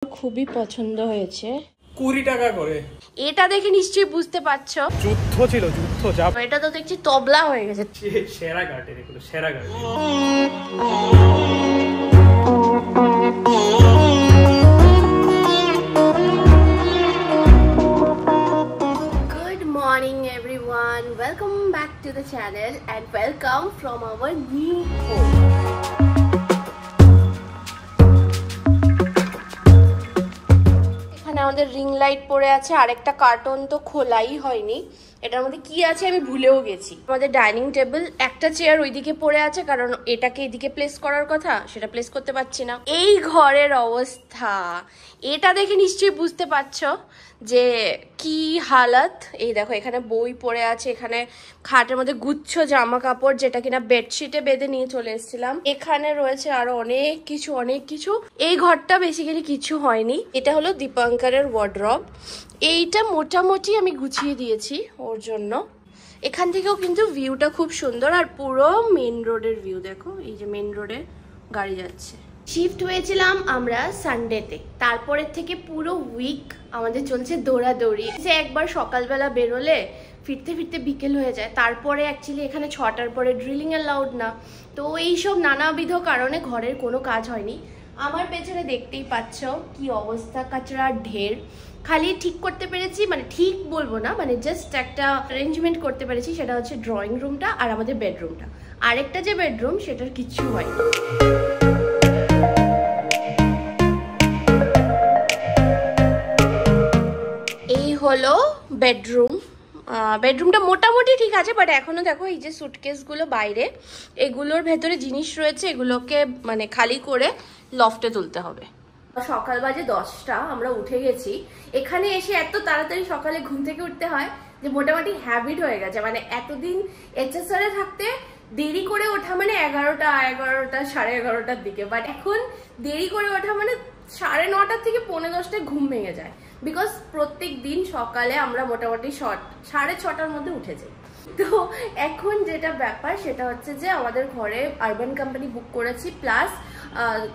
খুবই পছন্দ হয়েছে। 20 টাকা করে। এটা দেখে নিশ্চয়ই বুঝতে পারছো যুদ্ধ ছিল, যুদ্ধ। যা এটা তো দেখছি তবলা হয়ে গেছে। সেরা গার্ডেন, এগুলো সেরা garden. Good morning everyone, welcome back to the channel and welcome from our new home. এখানে আমাদের রিং লাইট পড়ে আছে, আরেকটা কার্টন তো খোলাই হয়নি। এটার মধ্যে কি আছে আমি ভুলেও গেছি। আমাদের ডাইনিং টেবিল, একটা চেয়ার ওইদিকে পড়ে আছে কারণ এটাকে এদিকে প্লেস করার কথা, সেটা প্লেস করতে পারছি না। এই ঘরের অবস্থা এটা দেখে নিশ্চয়ই বুঝতে পারছো যে কি হালাত। এই দেখো এখানে বই পড়ে আছে, এখানে খাটের মধ্যে গুচ্ছ জামা কাপড় যেটা কিনা বেডশিটে বেঁধে নিয়ে চলে এসেছিলাম। এখানে রয়েছে আরো অনেক কিছু। এই ঘরটা বেসিক্যালি কিছু হয়নি। এটা হলো দীপঙ্করের ওয়ার্ড্রব। এইটা মোটামুটি আমি গুছিয়ে দিয়েছি ওর জন্য। এখান থেকেও কিন্তু ভিউটা খুব সুন্দর, আর পুরো মেন রোডের ভিউ দেখো। এই যে মেন রোডে গাড়ি যাচ্ছে। শিফট হয়েছিলাম আমরা সানডেতে, তারপরের থেকে পুরো উইক আমাদের চলছে দৌড়াদৌড়ি। যে একবার সকালবেলা বেরোলে ফিরতে ফিরতে বিকেল হয়ে যায়। তারপরে অ্যাকচুয়ালি এখানে 6টার পরে ড্রিলিং অ্যালাউড না, তো এইসব নানাবিধ কারণে ঘরের কোনো কাজ হয়নি। আমার পেছনে দেখতেই পাচ্ছ কি অবস্থা, কাচড়ার ঢের। খালি ঠিক করতে পেরেছি, মানে ঠিক বলবো না, মানে জাস্ট একটা অ্যারেঞ্জমেন্ট করতে পেরেছি, সেটা হচ্ছে ড্রয়িং রুমটা আর আমাদের বেডরুমটা। আরেকটা যে বেডরুম সেটার কিচ্ছু হয়নি। এই হলো বেডরুম। বেডরুমটা মোটামুটি ঠিক আছে, বাট এখনো দেখো এই যে সুটকেসগুলো বাইরে, এগুলোর ভেতরে জিনিস রয়েছে, এগুলোকে মানে খালি করে লফটে তুলতে হবে। সকাল বাজে 10টা, আমরা উঠে গেছি। এখানে এসে এত তাড়াতাড়ি সকালে ঘুম থেকে উঠতে হয় যে মোটামুটি হ্যাবিট হয়ে গেছে। মানে এতদিন এইচএসআর এ থাকতে দেরি করে ওঠা মানে 11টা 11:30 দিকে, বাট এখন দেরি করে ওঠা মানে 9:30 থেকে 9:45 ঘুম ভেঙে যায়। বিকজ প্রত্যেক দিন সকালে আমরা মোটামুটি 6:30টার মধ্যে উঠে যাই। তো এখন যেটা ব্যাপার সেটা হচ্ছে যে আমাদের ঘরে আরবান কোম্পানি বুক করেছি, প্লাস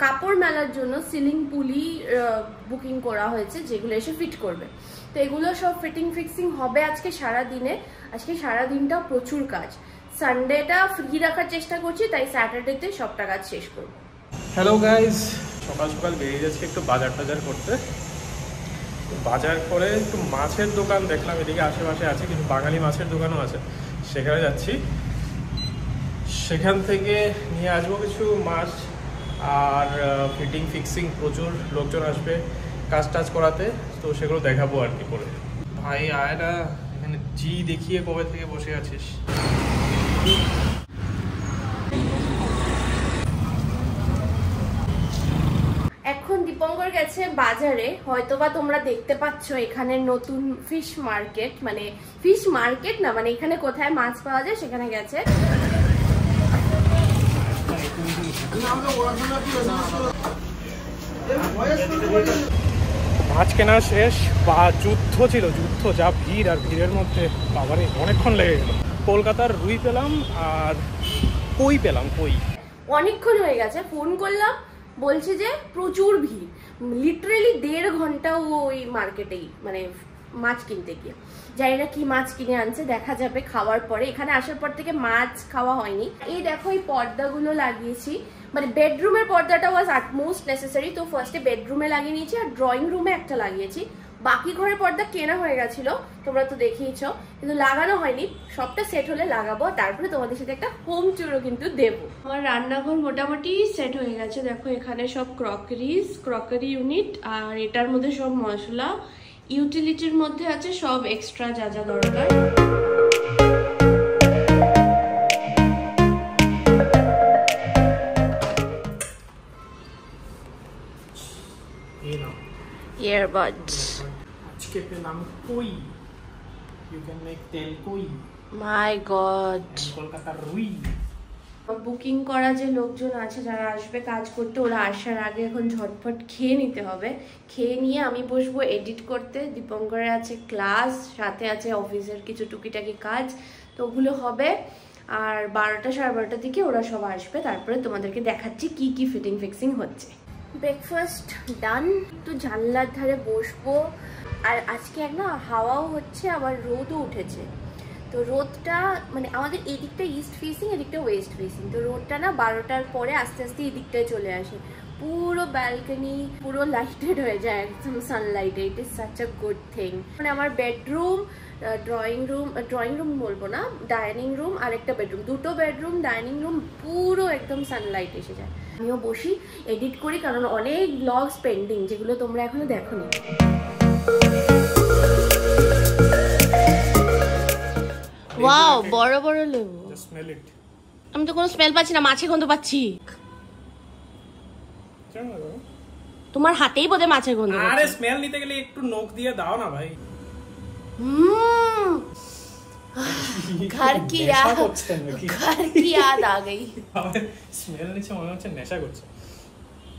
কাপড় মেলার জন্য সিলিং পুলি বুকিং করা হয়েছে, যেগুলো এসে ফিট করবে। তো এগুলো সব ফিটিং ফিক্সিং হবে আজকে সারা দিনে। আজকে সারা দিনটা প্রচুর কাজ। সানডেটা ফ্রি রাখার চেষ্টা করছি, তাই স্যাটারডেতে সবটা কাজ শেষ করবো। হ্যালো গাইজ, সকাল সকাল বেরিয়ে যাচ্ছি একটু বাজার করতে। বাজার করে একটু মাছের দোকান দেখলাম এদিকে আশেপাশে আছে, কিছু বাঙালি মাছের দোকানও আছে, সেখানে যাচ্ছি। সেখান থেকে নিয়ে আসবো কিছু মাছ আর ফিটিং ফিক্সিং, প্রচুর লোকজন আসবে কাজ টাজ করাতে, তো সেগুলো দেখাবো আর কি করে। ভাই আয় না, এখানে জি দেখিয়ে কবে থেকে বসে আছিস। এখন দীপঙ্কর গেছে বাজারে, হয়তোবা তোমরা দেখতে পাচ্ছ এখানে নতুন ফিশ মার্কেট, মানে ফিশ মার্কেট না, মানে এখানে কোথায় মাছ পাওয়া যায় সেখানে গেছে। মাছ কেনা শেষ, বা যুদ্ধ ছিল, যুদ্ধ। যা ভিড়, আর ভিড়ের মধ্যে বাবারে অনেকক্ষণ লেগে গেল। কলকাতার রুই পেলাম আর কই পেলাম, কই অনেকক্ষণ হয়ে গেছে। ফোন করলাম, বলছে যে প্রচুর ভিড়, লিটারেলি 1.5 ঘন্টা ওই মার্কেটেই, মানে মাছ কিনতে গিয়ে। জানি না কি মাছ কিনে আনছে, দেখা যাবে খাওয়ার পরে। এখানে আসার পর থেকে মাছ খাওয়া হয়নি। এই দেখো এই পর্দাগুলো লাগিয়েছি, মানে বেডরুমের পর্দাটা ওয়াজ আটমোস্ট নেসেসারি, তো ফার্স্টে বেডরুমে লাগিয়ে নিয়েছি আর ড্রয়িং রুমে একটা লাগিয়েছি। বাকি ঘরের পর্দা কেনা হয়ে গেছিল, তোমরা তো দেখিয়েছো, কিন্তু লাগানো হয়নি। সবটা সেট হলে লাগাবো, তারপরে তোমাদের সাথে একটা হোম ট্যুরও কিন্তু দেবো। আমার রান্নাঘর মোটামুটি সেট হয়ে গেছে। দেখো এখানে সব ক্রকারি ইউনিট, আর এটার মধ্যে সব মশলা। ইউটিলিটির মধ্যে আছে সব এক্সট্রা যা যা দরকার। Earbuds. আজকে পেলাম কই। ইউ ক্যান মেক তেল কই। মাই গড, কলকাতার রুই। বুকিং করা যে লোকজন আছে যারা আসবে কাজ করতে, ওরা আসার আগে এখন ঝটফট খেয়ে নিতে হবে। খেয়ে নিয়ে আমি বসবো এডিট করতে। দীপঙ্করের আছে ক্লাস, সাথে আছে অফিসের কিছু টুকিটাকি কাজ, তো ওগুলো হবে। আর 12টা 12:30 দিকে ওরা সব আসবে, তারপরে তোমাদেরকে দেখাচ্ছি কি কি ফিটিং ফিক্সিং হচ্ছে। ব্রেকফাস্ট ডান, একটু জানলার ধারে বসবো। আর আজকে না হাওয়াও হচ্ছে, আবার রোদও উঠেছে। তো রোদটা মানে আমাদের এদিকটা ইস্ট ফেসিং, এদিকটা ওয়েস্ট ফেসিং। তো রোদটা না 12টার পরে আস্তে আস্তে এদিকটায় চলে আসে, পুরো ব্যালকনি পুরো লাইটেড হয়ে যায় একদম সানলাইটে। It is such a good thing. মানে আমার বেডরুম, ড্রয়িং রুম বলবো না, ডাইনিং রুম আর একটা বেডরুম, দুটো বেডরুম ডাইনিং রুম পুরো একদম সানলাইট এসে যায়। আমিও বসি এডিট করি, কারণ অনেক ব্লগস পেন্ডিং যেগুলো তোমরা এখনো দেখোনি। ওয়াও, বড় বড় লেবু। আমি তো কোনো স্মেল পাচ্ছি না, মাছের গন্ধ পাচ্ছি। তোমার হাতেই বোধহয় মাছের গন্ধ। আরে স্মেল নিতে গেলে একটু নখ দিয়ে দাও না ভাই। घर की याद आ गई। স্মেল নিচ্ছে মনে হচ্ছে নেশা করছে।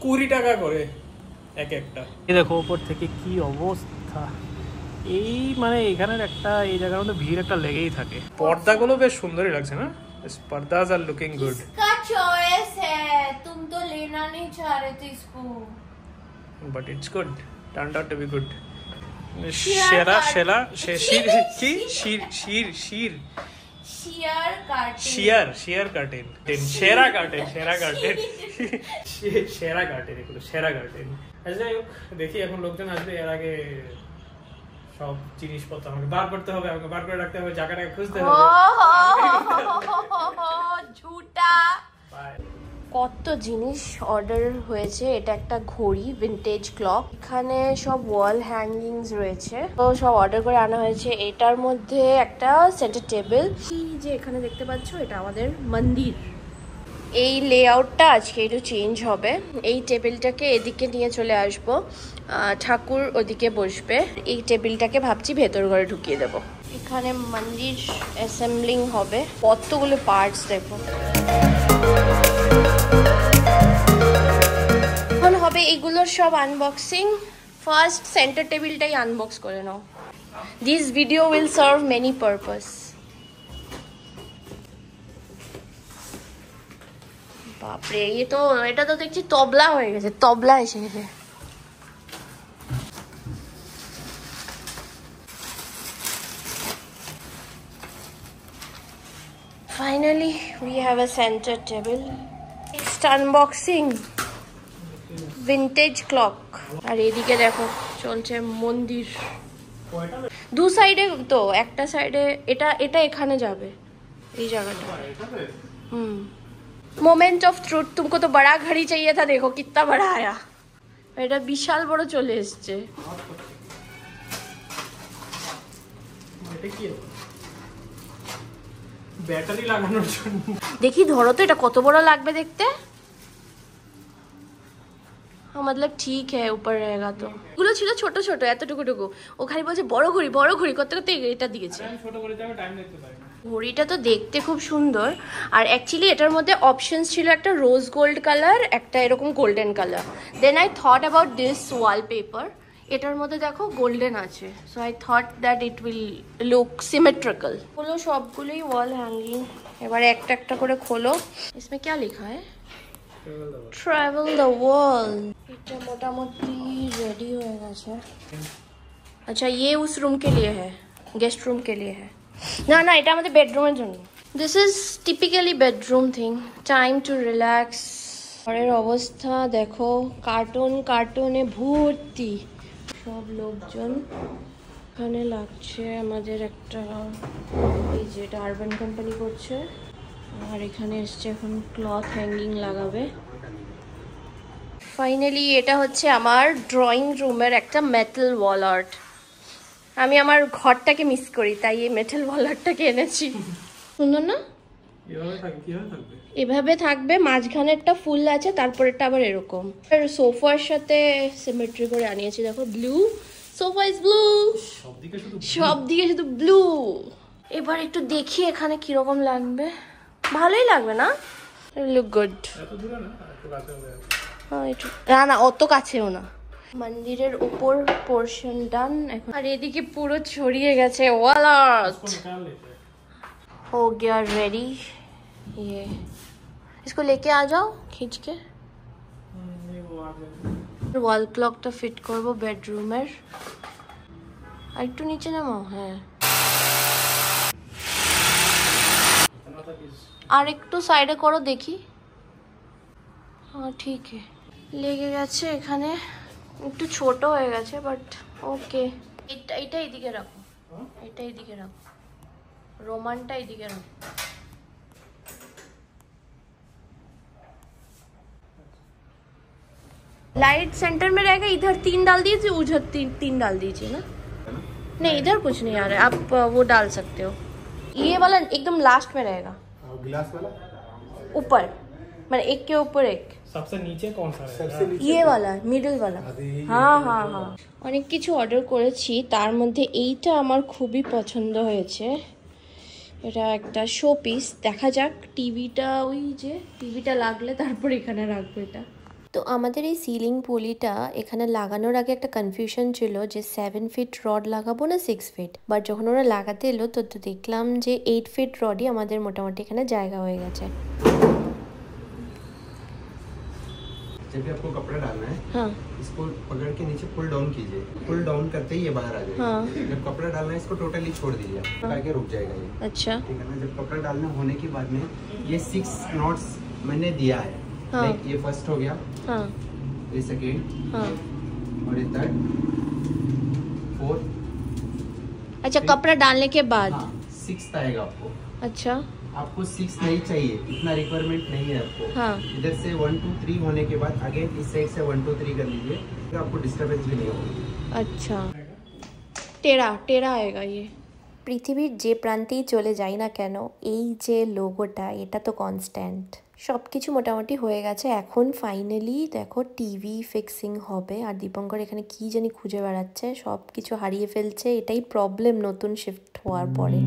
20 টাকা করে এক একটা। এই দেখো উপর থেকে কি অবস্থা। এই মানে এখানের একটা এই জায়গার মধ্যে ভিড় একটা লেগেই থাকে। পর্দাগুলো বেশ সুন্দরই লাগছে না? पर्दाज आर लुकिंग गुड। इसका चॉइस है, तुम तो लेना नहीं चाह रहे थे इसको, but it's good, turned out to be good. शेरा शेला शीर की sheer sheer sheer sheer curtain शेरा कर्टेन शेरा कर्टेन এগুলো সেরা কার্টেন। আচ্ছা দেখি এখন লোকজন আসবে, এর আগে সব জিনিসপত্র আমাকে বার করতে হবে, আমাকে বার করে রাখতে হবে, জায়গাটাকে খুঁজতে হবে। ঝুটা কত জিনিস অর্ডার হয়েছে। এটা একটা ঘড়ি, ভিনটেজ ক্লক। এখানে সব ওয়াল হ্যাঙ্গিংস রয়েছে, তো সব অর্ডার করে আনা হয়েছে। এটার মধ্যে একটা সেন্টার টেবিল, যে এখানে দেখতে পাচ্ছ এটা আমাদের মন্দির। এই লেআউটটা আজকে একটু চেঞ্জ হবে। এই টেবিলটাকে এদিকে নিয়ে চলে আসবো, ঠাকুর ওদিকে বসবে। এই টেবিলটাকে ভাবছি ভেতর ঘরে ঢুকিয়ে দেবো। এখানে মন্দির অ্যাসেম্বলিং হবে, কতগুলো পার্টস দেখো। এখন হবে এইগুলোর সব আনবক্সিং। ফার্স্ট সেন্টার টেবিলটাই আনবক্স করে নাও। This video will serve many purpose. বাপরে, এটা তো দেখছি তবলা হয়ে গেছে, তবলা এসে গেছে। Finally, we have a center table. Next unboxing, vintage clock. আর এদিকে দেখো চলছে মন্দির। দু সাইডে তো, একটা সাইডে এটা এখানে যাবে, এই জায়গাটা। Moment of truth. तुमको तो बड़ा घड़ी चाहिए था, देखो कितना बड़ा आया। এটা বিশাল বড় চলে এসছে। ব্যাটারি লাগানোর জন্য। দেখি ধরো তো এটা কত বড় লাগবে দেখতে। मतलब ठीक है, ऊपर रहेगा तो। এগুলো ছিল ছোট ছোট এতটুকু। ও খালি বলছে বড় ঘড়ি করতে করতে এটা দিয়েছে। ছোট ঘড়িতে আমি টাইম দেখতে পাই না। ঘড়িটা তো দেখতে খুব সুন্দর, আর অ্যাকচুয়ালি এটার মধ্যে অপশনস ছিল একটা রোজ গোল্ড কালার, একটা এরকম golden colour. Then I thought about this wallpaper. এটার মধ্যে দেখো গোল্ডেন আছে, so I thought that it will look symmetrical. হলো সবগুলোই ওয়াল হ্যাঙ্গিং। এবারে একটা একটা করে খোলো। इसमें क्या लिखा है? Travel the world. এটা মোটামুটি রেডি হয়ে গেছে। अच्छा, ये उस रूम के लिए है, गेस्ट रूम के लिए है না এটা আমাদের বেডরুমের জন্য। This is typically bedroom thing, time to relax. ঘরের অবস্থা দেখো, কার্টুনে ভর্তি সব লোকজন। এখানে লাগছে আমাদের একটা, এই যে এটা আরবান কোম্পানি করছে। আর এখানে এসছে এখন ক্লথ হ্যাঙ্গিং লাগাবে। ফাইনালি এটা হচ্ছে আমার ড্রয়িং রুমের একটা মেটাল ওয়াল আর্ট। আমি আমার ঘরটাকে মিস করি, তাই এই মেটাল ওয়াল আর্টটাকে এনেছি। সুন্দর না? এভাবে থাকবে, মাঝখানেরটা ফুল আছে, তারপরেরটা আবার এরকম। আর সোফার সাথে সিমেট্রি করে আনিয়েছি, দেখো ব্লু সোফা ইজ ব্লু, সব দিকে শুধু ব্লু। এবার একটু দেখি এখানে কিরকম লাগবে। ভালোই লাগবে না? Look good. না অত কাছেও না। মন্দিরের উপর পোর্শন ডান এখন, আর এদিকে পুরো ছড়িয়ে গেছে ওয়াল আর্ট। हो गया रेडी। ये इसको लेके आ जाओ खींच के। वो आ ওয়াল ক্লকটা ফিট করব বেডরুমের। আর একটু নিচে নামাও। হ্যাঁ, আর একটু সাইডে করো দেখি। হ্যাঁ ঠিক আছে, লেগে গেছে এখানে, একটু ছোট হয়ে গেছে বাট ওকে। এটা এদিকে রাখো, এটা এদিকে রাখো, रोमानটা এদিকে রাখো। लाइट सेंटर में रहेगा। इधर 3 डाल दीजिए, उधर 3 डाल दीजिए ना। नहीं इधर कुछ नहीं आ रहा है, आप वो डाल सकते हो। ये वाला एकदम लास्ट में रहेगा, गिलास वाला ऊपर, मतलब एक के ऊपर एक। सबसे नीचे कौन सा सबसे नीचे ये वाला मिडल वाला। हाँ हाँ हाँ, অনেক কিছু অর্ডার করেছি, তার মধ্যে এইটা আমার খুবই পছন্দ হয়েছে। এটা একটা শো পিস, দেখা যাক টিভিটা, ওই যে টিভিটা লাগলে তারপর এখানে রাখবো এটা। তো আমাদের এই সিলিং পলিটা এখানে লাগানোর আগে একটা কনফিউশন ছিল যে 7 ফিট রড লাগাবো না 6 ফিট, বাট যখন ওরা লাগাতে এলো তো দেখলাম যে 8 ফিট রডই আমাদের মোটামুটি এখানে জায়গা হয়ে গেছে। जब भी आपको कपड़ा डालना है, हाँ, इसको पकड़ के नीचे पुल डाउन कीजिए। पुल डाउन करते ही ये बाहर आ जाएगा। हाँ। जब कपड़ा डालना है इसको टोटली छोड़ दीजिए, ताकि रुक जाएगा ये। अच्छा ठीक है ना। जब कपड़ा डालना होने के बाद में ये 6 नॉट्स मैंने दिया है। हाँ। लाइक ये फर्स्ट हो गया, हाँ ये सेकेंड, हाँ। और ये थर्ड, फोर्थ। अच्छा कपड़ा डालने के बाद। हाँ, 6th आएगा आपको। अच्छा आपको 6 नहीं चाहिए, इतना रिक्वायरमेंट नहीं है आपको। हाँ। इधर से 1 2 3 होने के बाद आगे इस साइड से 1 2 3 कर लीजिए, तो आपको डिस्टर्बेंस भी नहीं होगा। अच्छा टेढ़ा टेढ़ा आएगा ये। পৃথিবীর যে প্রান্তেই চলে যাই না কেন, এই যে লোগোটা এটা তো কনস্ট্যান্ট। সব কিছু মোটামুটি হয়ে গেছে, এখন ফাইনালি দেখো টিভি ফিক্সিং হবে। আর দীপঙ্কর এখানে কি জানি খুঁজে বেড়াচ্ছে, সব কিছু হারিয়ে ফেলছে, এটাই প্রবলেম নতুন শিফট হওয়ার পরে।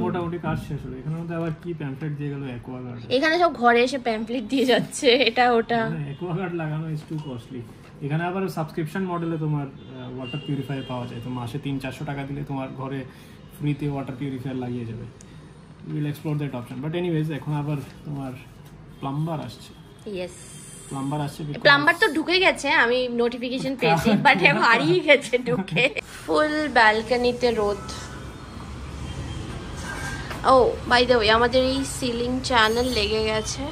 মোটামুটি কাজ শেষ হলো। এখানে মধ্যে আবার কি প্যাম্পলেট দিয়ে গেল অ্যাকোয়াগার্ড। এখানে সব ঘরে এসে প্যাম্পলেট দিয়ে যাচ্ছে, এটা ওটা। অ্যাকোয়াগার্ড লাগানো ইজ টু কস্টলি। এখানে আবার সাবস্ক্রিপশন মডেলে তোমার ওয়াটার পিউরিফায়ার পাওয়া যায়, তো মাসে 300-400 টাকা দিলে তোমার ঘরে ফ্রিতে ওয়াটার পিউরিফায়ার লাগিয়ে যাবে। Will explore that option, but anyways এখন আবার তোমার প্লাম্বার আসছে। ইয়েস, প্লাম্বার আসছে। প্লাম্বার তো ঢুকে গেছে, আমি নোটিফিকেশন পেয়েছি, বাট এখন হারিয়ে গেছে ঢুকে। ফুল ব্যালকনিতে রোদ। ও বাই দ্য ওয়ে, আমাদের এই সিলিং চ্যানেল লেগে গেছে,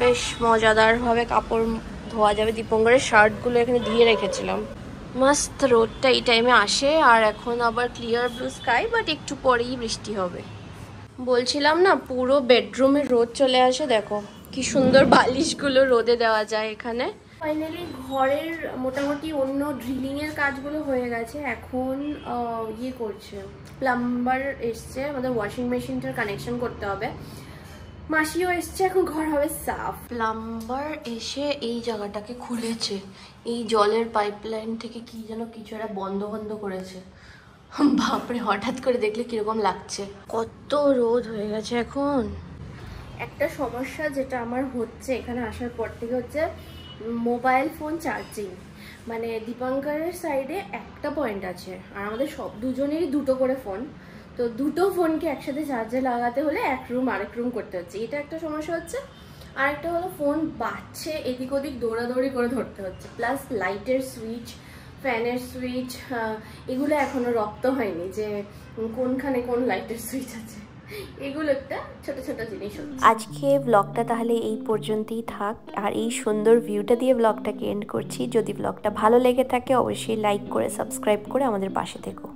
বেশ মজাদারভাবে কাপড় ধোয়া যাবে। দীপঙ্করের শার্টগুলো এখানে দিয়ে রেখেছিলাম। মস্ত রোদটা এই টাইমে আসে, আর এখন আবার ক্লিয়ার ব্লু স্কাই, বাট একটু পরেই বৃষ্টি হবে। বলছিলাম না, পুরো বেডরুমে রোদ চলে আসে। দেখো কি সুন্দর বালিশগুলো রোদে দেওয়া যায় এখানে। ফাইনালি ঘরের মোটামুটি অন্য ড্রিলিংয়ের কাজগুলো হয়ে গেছে, এখন ইয়ে করছে, প্লাম্বার এসছে, আমাদের ওয়াশিং মেশিনটার কানেকশন করতে হবে। মাসিও এসছে, এখন ঘর হবে সাফ। প্লাম্বার এসে এই জায়গাটাকে খুলেছে, এই জলের পাইপলাইন থেকে কি যেন কিছু একটা বন্ধ বন্ধ করেছে। বাপরে, হঠাৎ করে দেখলে কিরকম লাগছে। কত রোদ হয়ে গেছে এখন। একটা সমস্যা যেটা আমার হচ্ছে এখানে আসার পর থেকে হচ্ছে মোবাইল ফোন চার্জিং। মানে দীপঙ্করের সাইডে একটা পয়েন্ট আছে, আর আমাদের সব দুজনেরই দুটো করে ফোন, তো দুটো ফোনকে একসাথে চার্জে লাগাতে হলে এক রুম আরেক রুম করতে হচ্ছে, এটা একটা সমস্যা হচ্ছে। আর একটা হলো ফোন বাজছে, এদিক ওদিক দৌড়াদৌড়ি করে ধরতে হচ্ছে, প্লাস লাইটের সুইচ, ফ্যানের সুইচ, এগুলো এখনো রপ্ত হয়নি যে কোনখানে কোন লাইটের সুইচ আছে, এগুলো একটা ছোট ছোট জিনিস। আজকে ব্লগটা তাহলে এই পর্যন্তই থাক, আর এই সুন্দর ভিউটা দিয়ে ব্লগটাকে এন্ড করছি। যদি ব্লগটা ভালো লেগে থাকে অবশ্যই লাইক করে সাবস্ক্রাইব করে আমাদের পাশে থেকো।